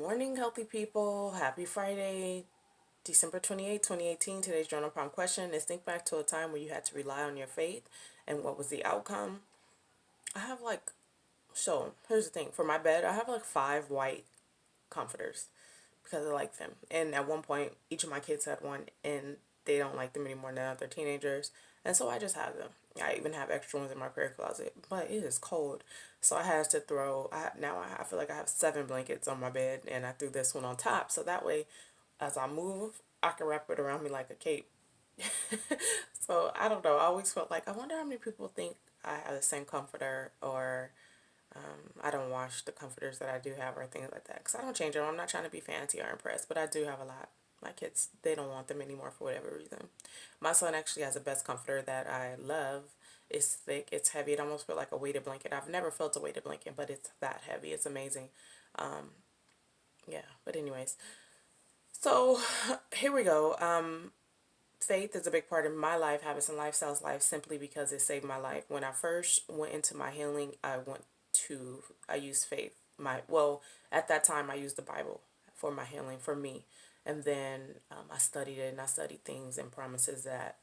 Morning, healthy people. Happy Friday, December 28th, 2018. Today's journal prompt question is: think back to a time where you had to rely on your faith and what was the outcome? I have so here's the thing. For my bed, I have like 5 white comforters because I like them. And at one point, each of my kids had one and they don't like them anymore now that they're teenagers. And so I just have them. I even have extra ones in my prayer closet, but it is cold. So I had to I feel like I have 7 blankets on my bed and I threw this one on top. So that way, as I move, I can wrap it around me like a cape. So I don't know. I always felt like, I wonder how many people think I have the same comforter, or I don't wash the comforters that I do have or things like that. Because I don't change them. I'm not trying to be fancy or impressed, but I do have a lot. My kids, they don't want them anymore for whatever reason. My son actually has the best comforter that I love. It's thick, it's heavy. It almost feels like a weighted blanket. I've never felt a weighted blanket, but it's that heavy. It's amazing. Yeah, but anyways. So here we go. Faith is a big part of my life, habits and lifestyles life, simply because it saved my life. When I first went into my healing, I used faith. At that time I used the Bible for my healing, for me. And then I studied it, and I studied things and promises that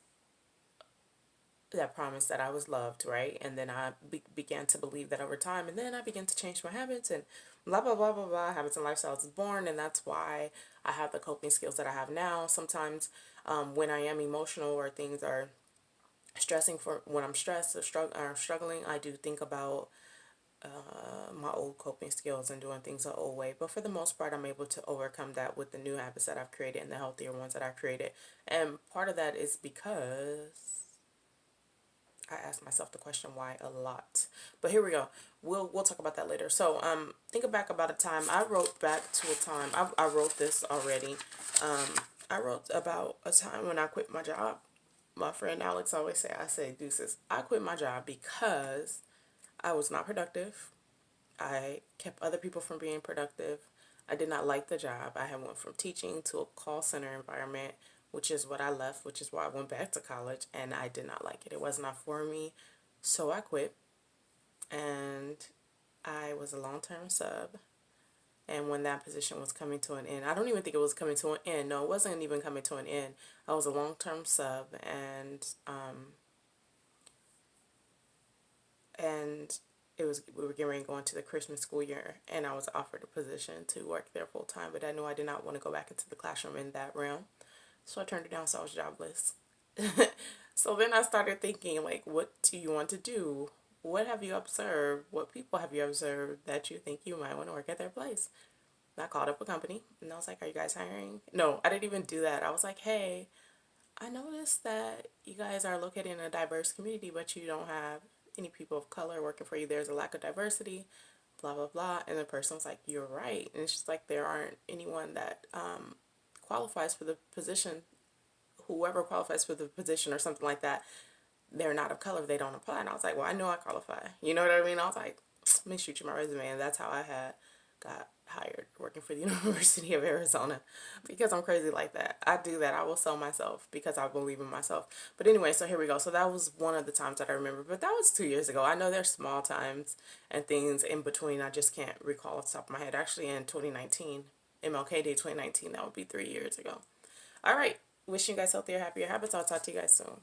promise that I was loved, right? And then I began to believe that over time, and then I began to change my habits, and blah, blah, blah, blah, blah. Habits and lifestyles is born, and that's why I have the coping skills that I have now. Sometimes when I am emotional or things are when I'm stressed or struggling, I do think about my old coping skills and doing things the old way. But for the most part, I'm able to overcome that with the new habits that I've created and the healthier ones that I've created. And part of that is because I ask myself the question why a lot. But here we go. We'll talk about that later. So think back about a time. I wrote back to a time. I wrote this already. I wrote about a time when I quit my job. My friend Alex always say, I say, deuces, I quit my job because I was not productive. I kept other people from being productive. I did not like the job. I had went from teaching to a call center environment, which is what I left, which is why I went back to college, and I did not like it. It was not for me. So I quit, and I was a long-term sub. And when that position was coming to an end, I don't even think it was coming to an end. No, it wasn't even coming to an end. I was a long-term sub, and we were getting ready to go into the Christmas school year, and I was offered a position to work there full time, but I knew I did not want to go back into the classroom in that realm, so I turned it down. So I was jobless. So then I started thinking, like, what do you want to do? What have you observed? What people have you observed that you think you might want to work at their place? And I called up a company and I was like, are you guys hiring? No, I didn't even do that. I was like, hey, I noticed that you guys are located in a diverse community, but you don't have any people of color working for you. There's a lack of diversity, blah, blah, blah. And the person was like, you're right. And it's just like, there aren't anyone that qualifies for the position. Whoever qualifies for the position or something like that, they're not of color, they don't apply. And I was like, well, I know I qualify. You know what I mean? I was like, let me shoot you my resume. And that's how I got hired working for the University of Arizona, because I'm crazy like that. I do that. I will sell myself because I believe in myself. But anyway, so here we go. So that was one of the times that I remember, but that was 2 years ago. I know there's small times and things in between. I just can't recall off the top of my head. Actually, in 2019, MLK Day 2019, that would be 3 years ago. All right. Wishing you guys healthier, happier habits. I'll talk to you guys soon.